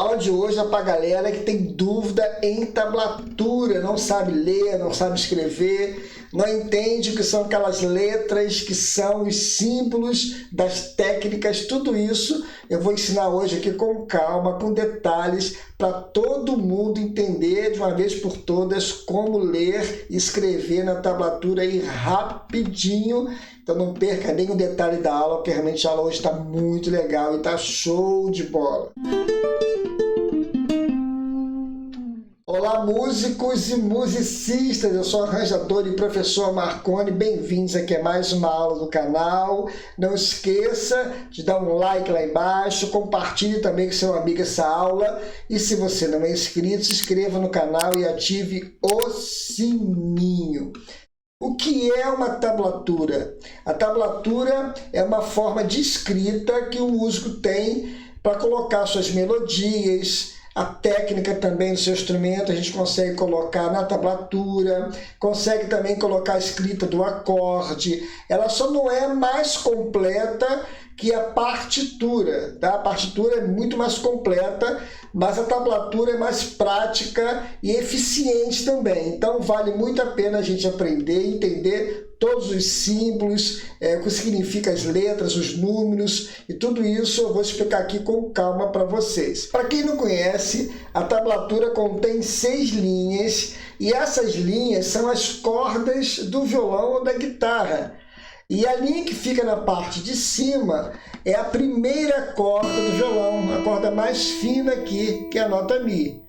aula de hoje é para a galera que tem dúvida em tablatura, não sabe ler, não sabe escrever, não entende o que são aquelas letras, que são os símbolos das técnicas, tudo isso eu vou ensinar hoje aqui com calma, com detalhes, para todo mundo entender de uma vez por todas como ler e escrever na tablatura aí rapidinho. Então não perca nenhum detalhe da aula, porque realmente a aula hoje está muito legal e está show de bola. Olá, músicos e musicistas, eu sou o arranjador e professor Marconi, bem-vindos aqui a mais uma aula do canal. Não esqueça de dar um like lá embaixo, compartilhe também com seu amigo essa aula e se você não é inscrito, se inscreva no canal e ative o sininho. O que é uma tablatura? A tablatura é uma forma de escrita que o músico tem para colocar suas melodias. A técnica também do seu instrumento a gente consegue colocar na tablatura, consegue também colocar a escrita do acorde. Ela só não é mais completa que a partitura, tá? A partitura é muito mais completa, mas a tablatura é mais prática e eficiente também. Então vale muito a pena a gente aprender e entender todos os símbolos, o que significa as letras, os números e tudo isso eu vou explicar aqui com calma para vocês. Para quem não conhece, a tablatura contém 6 linhas e essas linhas são as cordas do violão ou da guitarra. E a linha que fica na parte de cima é a primeira corda do violão, a corda mais fina aqui, que é a nota Mi.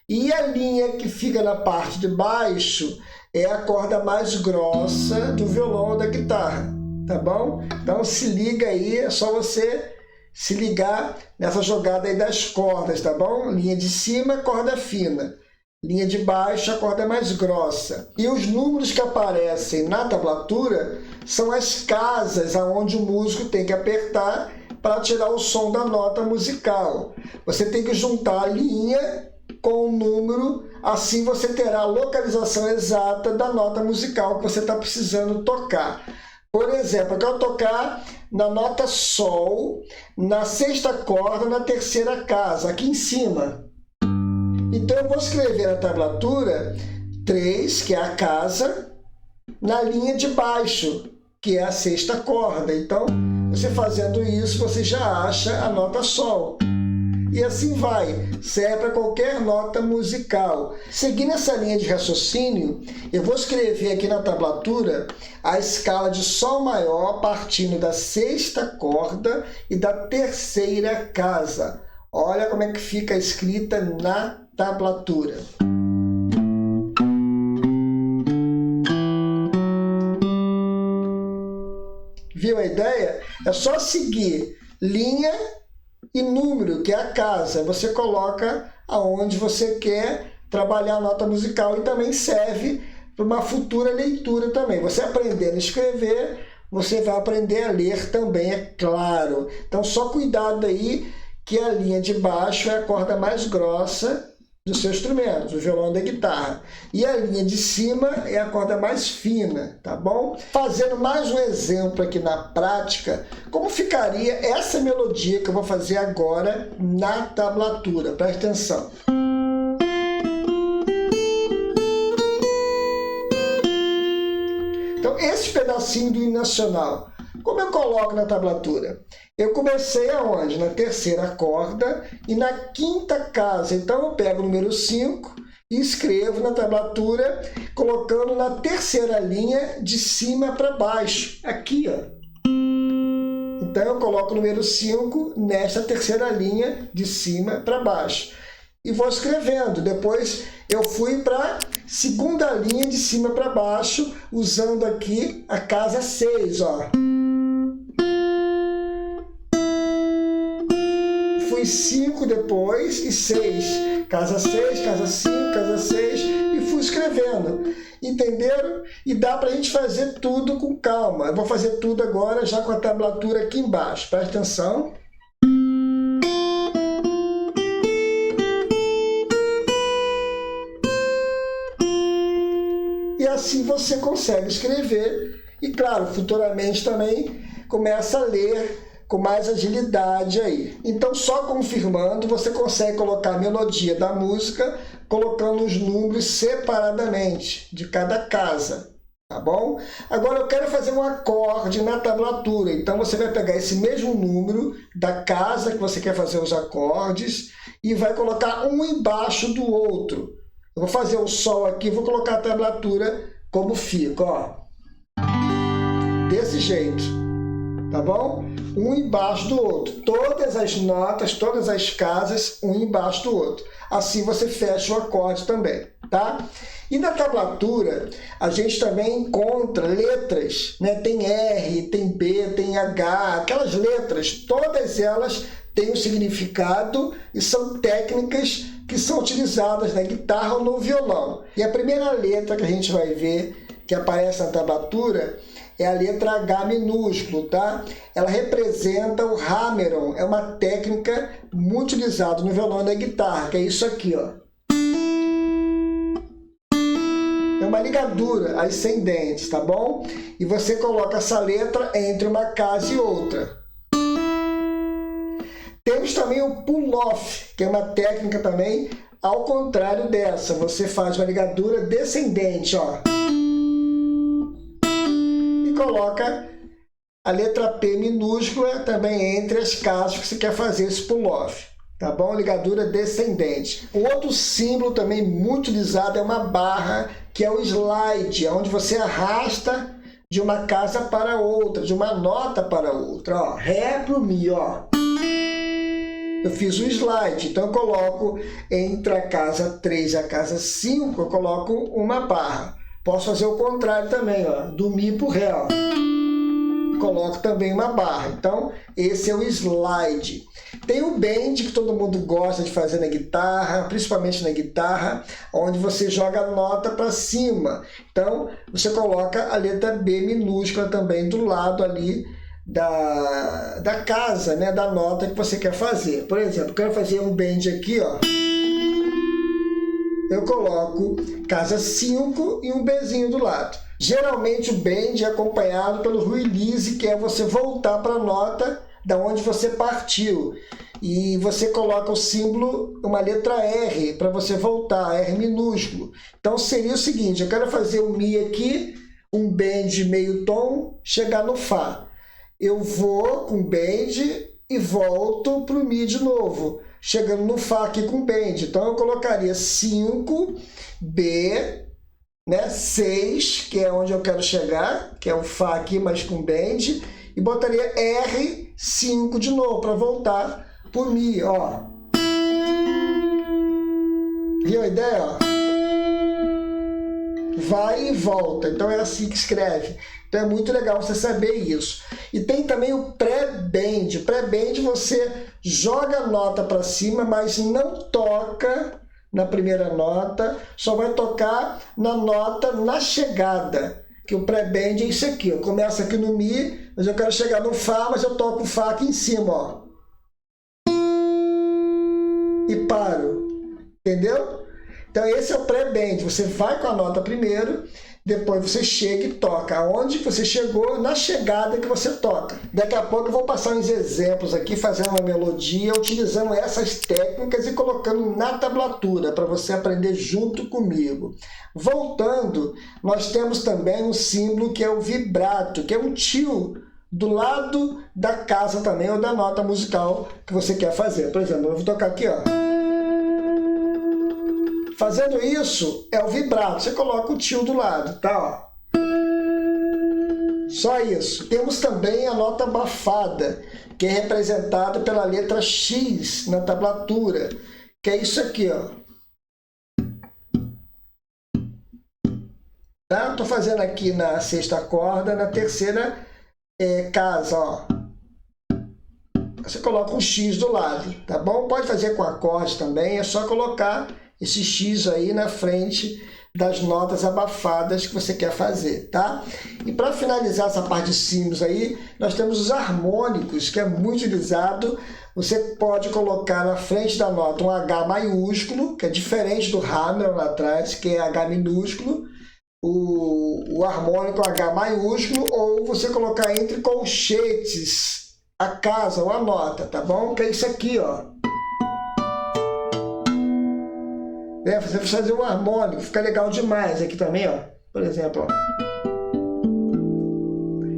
E a linha que fica na parte de baixo é a corda mais grossa do violão ou da guitarra, tá bom? Então se liga aí, é só você se ligar nessa jogada aí das cordas, tá bom? Linha de cima, corda fina. Linha de baixo, a corda mais grossa. E os números que aparecem na tablatura são as casas aonde o músico tem que apertar para tirar o som da nota musical. Você tem que juntar a linha com o número, assim você terá a localização exata da nota musical que você está precisando tocar. Por exemplo, eu quero tocar na nota Sol, na 6ª corda, na 3ª casa, aqui em cima. Então eu vou escrever na tablatura 3, que é a casa, na linha de baixo, que é a 6ª corda. Então, você fazendo isso, você já acha a nota Sol. E assim vai, serve para qualquer nota musical. Seguindo essa linha de raciocínio, eu vou escrever aqui na tablatura a escala de Sol maior partindo da 6ª corda e da 3ª casa. Olha como é que fica escrita na tablatura. Viu a ideia? É só seguir linha e número, que é a casa. Você coloca aonde você quer trabalhar a nota musical e também serve para uma futura leitura também. Você aprendendo a escrever, você vai aprender a ler também, é claro. Então só cuidado aí que a linha de baixo é a corda mais grossa do seu instrumento, do violão ou da guitarra. E a linha de cima é a corda mais fina, tá bom? Fazendo mais um exemplo aqui na prática, como ficaria essa melodia que eu vou fazer agora na tablatura. Presta atenção. Então, esse pedacinho do hino nacional, como eu coloco na tablatura? Eu comecei aonde? Na 3ª corda e na 5ª casa. Então eu pego o número 5 e escrevo na tablatura, colocando na 3ª linha de cima para baixo. Aqui, ó. Então eu coloco o número 5 nesta 3ª linha de cima para baixo. E vou escrevendo. Depois eu fui para a 2ª linha de cima para baixo, usando aqui a casa 6, ó. Fui 5 depois e 6. Casa 6, casa 5, casa 6 e fui escrevendo. Entenderam? E dá para a gente fazer tudo com calma. Eu vou fazer tudo agora já com a tablatura aqui embaixo. Presta atenção. E assim você consegue escrever. E claro, futuramente também começa a ler com mais agilidade aí. Então, só confirmando, você consegue colocar a melodia da música colocando os números separadamente de cada casa, tá bom? Agora eu quero fazer um acorde na tablatura, então você vai pegar esse mesmo número da casa que você quer fazer os acordes e vai colocar um embaixo do outro. Eu vou fazer o sol aqui, vou colocar a tablatura como fica, ó. Desse jeito, tá bom? Um embaixo do outro. Todas as notas, todas as casas, um embaixo do outro. Assim você fecha o acorde também, tá? E na tablatura, a gente também encontra letras, né? Tem R, tem B, tem H, aquelas letras, todas elas têm um significado e são técnicas que são utilizadas na guitarra ou no violão. E a primeira letra que a gente vai ver, que aparece na tablatura, é a letra H minúsculo, tá? Ela representa o hammer-on, é uma técnica muito utilizada no violão e na guitarra, que é isso aqui, ó. É uma ligadura ascendente, tá bom? E você coloca essa letra entre uma casa e outra. Temos também o pull-off, que é uma técnica também ao contrário dessa. Você faz uma ligadura descendente, ó. E coloca a letra P minúscula também entre as casas que você quer fazer esse pull-off. Tá bom? Ligadura descendente. O outro símbolo também muito utilizado é uma barra, que é o slide, onde você arrasta de uma casa para outra, de uma nota para outra. Ó, Ré para o Mi, ó. Eu fiz um slide, então eu coloco entre a casa 3 e a casa 5, eu coloco uma barra. Posso fazer o contrário também, ó, do Mi para o Ré, ó. Coloco também uma barra. Então, esse é o slide. Tem o bend, que todo mundo gosta de fazer na guitarra, principalmente na guitarra, onde você joga a nota para cima. Então, você coloca a letra B minúscula também do lado ali da casa, né, da nota que você quer fazer. Por exemplo, eu quero fazer um bend aqui, ó. Eu coloco casa 5 e um Bzinho do lado. Geralmente o bend é acompanhado pelo release, que é você voltar para a nota da onde você partiu. E você coloca o símbolo, uma letra R, para você voltar, R minúsculo. Então seria o seguinte, eu quero fazer um Mi aqui, um bend meio tom, chegar no Fá. Eu vou com bend e volto para o Mi de novo, chegando no Fá aqui com bend. Então eu colocaria 5, B, né, 6, que é onde eu quero chegar, que é o Fá aqui, mas com bend, e botaria R5 de novo, para voltar para o Mi, ó. Viu a ideia, ó? Vai e volta, então é assim que escreve. Então é muito legal você saber isso. E tem também o pré-bend. O pré-bend você joga a nota para cima, mas não toca na primeira nota, só vai tocar na nota na chegada. Que o pré-bend é isso aqui, ó. Começa aqui no Mi, mas eu quero chegar no Fá, mas eu toco o Fá aqui em cima, ó. E paro. Entendeu? Então esse é o pré-bend. Você vai com a nota primeiro, depois você chega e toca. Aonde você chegou, na chegada que você toca. Daqui a pouco eu vou passar uns exemplos aqui, fazendo uma melodia, utilizando essas técnicas e colocando na tablatura, para você aprender junto comigo. Voltando, nós temos também um símbolo que é o vibrato, que é um tio do lado da casa também, ou da nota musical que você quer fazer. Por exemplo, eu vou tocar aqui, ó. Fazendo isso, é o vibrato. Você coloca o tio do lado, tá? Ó. Só isso. Temos também a nota abafada, que é representada pela letra X na tablatura, que é isso aqui, ó. Tá? Estou fazendo aqui na sexta corda, na terceira casa, ó. Você coloca um X do lado, tá bom? Pode fazer com acorde também, é só colocar esse X aí na frente das notas abafadas que você quer fazer, tá? E para finalizar essa parte de símbolos aí, nós temos os harmônicos, que é muito utilizado. Você pode colocar na frente da nota um H maiúsculo, que é diferente do hammer lá atrás, que é H minúsculo, o harmônico H maiúsculo, ou você colocar entre colchetes a casa ou a nota, tá bom? Que é isso aqui, ó. Você vai fazer um harmônico, fica legal demais aqui também, ó. Por exemplo, ó.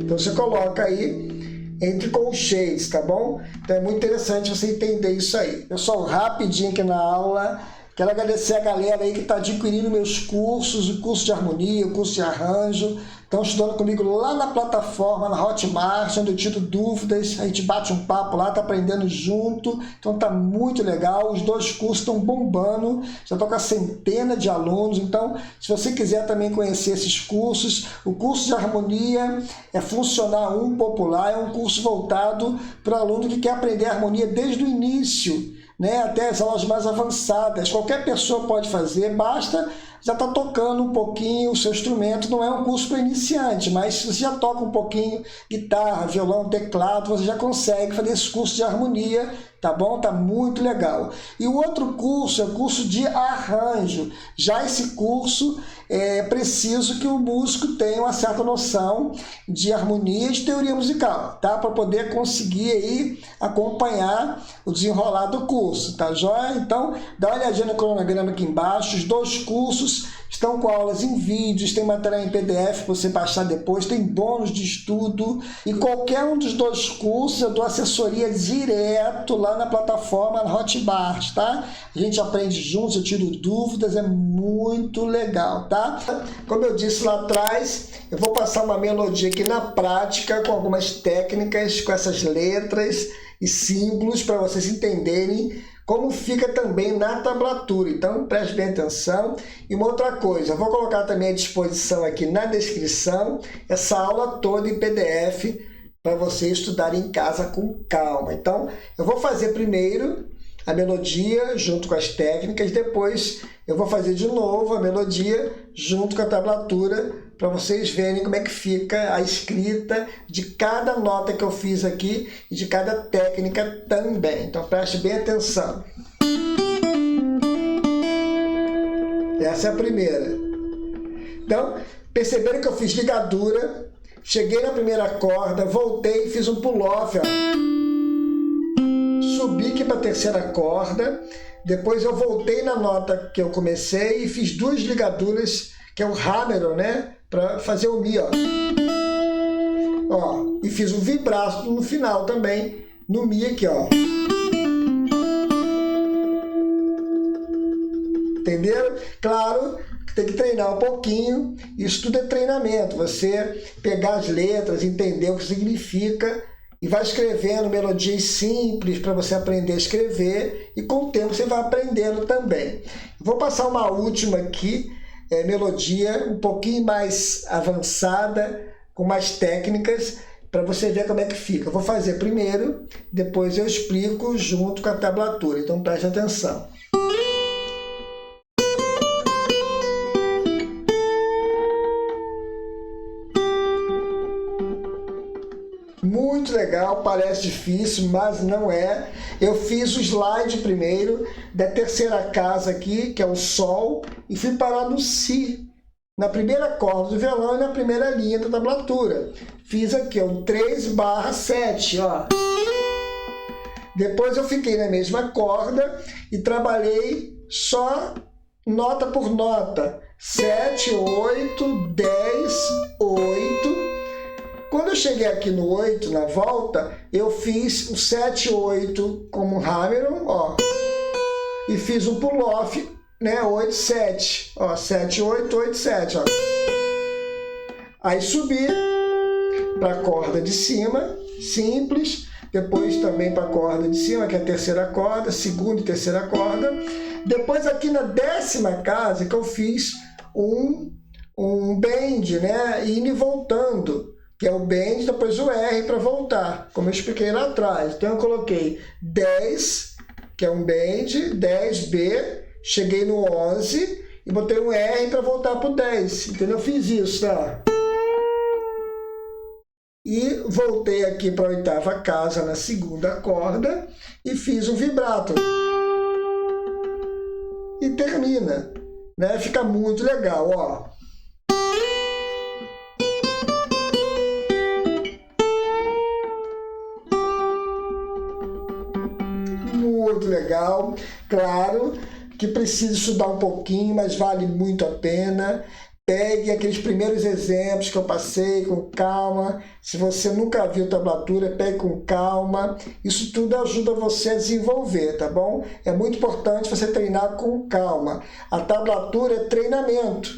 Então você coloca aí entre colchetes, tá bom? Então é muito interessante você entender isso aí. Pessoal, rapidinho aqui na aula, quero agradecer a galera aí que está adquirindo meus cursos, o curso de harmonia, o curso de arranjo. Estão estudando comigo lá na plataforma, na Hotmart, onde eu tiro dúvidas, a gente bate um papo lá, tá aprendendo junto, então tá muito legal, os 2 cursos estão bombando, já estou com a centena de alunos, então se você quiser também conhecer esses cursos, o curso de harmonia é Funcionar 1 Popular, é um curso voltado para o aluno que quer aprender harmonia desde o início, né, até as aulas mais avançadas, qualquer pessoa pode fazer, basta já está tocando um pouquinho o seu instrumento, não é um curso para iniciante, mas se você já toca um pouquinho guitarra, violão, teclado, você já consegue fazer esse curso de harmonia, tá bom? Tá muito legal. E o outro curso é o curso de arranjo. Já esse curso é preciso que o músico tenha uma certa noção de harmonia e de teoria musical, tá? Para poder conseguir aí acompanhar o desenrolar do curso, tá joia? Então, dá uma olhadinha no cronograma aqui embaixo, os 2 cursos estão com aulas em vídeos, tem material em PDF para você baixar depois, tem bônus de estudo e qualquer um dos 2 cursos eu dou assessoria direto lá na plataforma na Hotmart, tá? A gente aprende juntos, eu tiro dúvidas, é muito legal, tá? Como eu disse lá atrás, eu vou passar uma melodia aqui na prática com algumas técnicas, com essas letras e símbolos para vocês entenderem como fica também na tablatura. Então, preste bem atenção. E uma outra coisa, eu vou colocar também à disposição aqui na descrição essa aula toda em PDF para você estudar em casa com calma. Então, eu vou fazer primeiro a melodia junto com as técnicas, depois eu vou fazer de novo a melodia junto com a tablatura para vocês verem como é que fica a escrita de cada nota que eu fiz aqui e de cada técnica também. Então preste bem atenção. Essa é a primeira. Então, perceberam que eu fiz ligadura, cheguei na primeira corda, voltei e fiz um pull-off, ó. Subi aqui para a terceira corda, depois eu voltei na nota que eu comecei e fiz 2 ligaduras, que é o hammer, né? Para fazer o Mi, ó. Ó. E fiz um vibrato no final também, no Mi aqui, ó. Entenderam? Claro que tem que treinar um pouquinho, isso tudo é treinamento, você pegar as letras, entender o que significa e vai escrevendo melodias simples para você aprender a escrever e com o tempo você vai aprendendo também. Vou passar uma última aqui, melodia um pouquinho mais avançada, com mais técnicas, para você ver como é que fica. Eu vou fazer primeiro, depois eu explico junto com a tablatura, então preste atenção. Muito legal, parece difícil, mas não é. Eu fiz o slide primeiro da terceira casa aqui, que é o Sol, e fui parar no Si, na primeira corda do violão e na primeira linha da tablatura. Fiz aqui, ó, 3/7, ó. Depois eu fiquei na mesma corda e trabalhei só nota por nota. 7, 8, 10, 8. Quando eu cheguei aqui no 8, na volta, eu fiz o 7, 8 como um hammer, ó, e fiz um pull-off, né, 8, 7, ó, 7, 8, 8, 7, ó. Aí subi para a corda de cima, simples, depois também para a corda de cima, que é a terceira corda, segunda e terceira corda. Depois aqui na 10ª casa que eu fiz um bend, né, indo e voltando, que é o bend, depois o R para voltar, como eu expliquei lá atrás. Então eu coloquei 10, que é um bend, 10B, cheguei no 11 e botei um R para voltar para o 10, entendeu? Eu fiz isso, tá? E voltei aqui para a 8ª casa na segunda corda e fiz um vibrato. E termina, né? Fica muito legal, ó. legal. Claro que precisa estudar um pouquinho, mas vale muito a pena. Pegue aqueles primeiros exemplos que eu passei com calma. Se você nunca viu tablatura, pegue com calma. Isso tudo ajuda você a desenvolver, tá bom? É muito importante você treinar com calma. A tablatura é treinamento,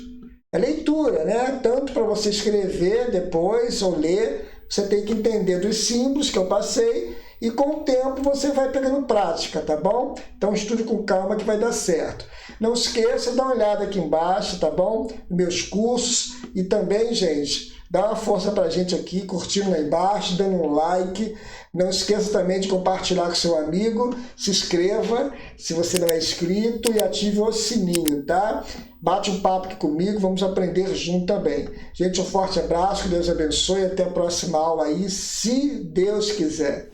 é leitura, né? Tanto para você escrever depois ou ler, você tem que entender dos símbolos que eu passei e com o tempo você vai pegando prática, tá bom? Então estude com calma que vai dar certo. Não esqueça de dar uma olhada aqui embaixo, tá bom? Meus cursos e também, gente, dá uma força pra gente aqui, curtindo lá embaixo, dando um like. Não esqueça também de compartilhar com seu amigo, se inscreva se você não é inscrito e ative o sininho, tá? Bate um papo aqui comigo, vamos aprender junto também. Gente, um forte abraço, que Deus abençoe e até a próxima aula aí, se Deus quiser.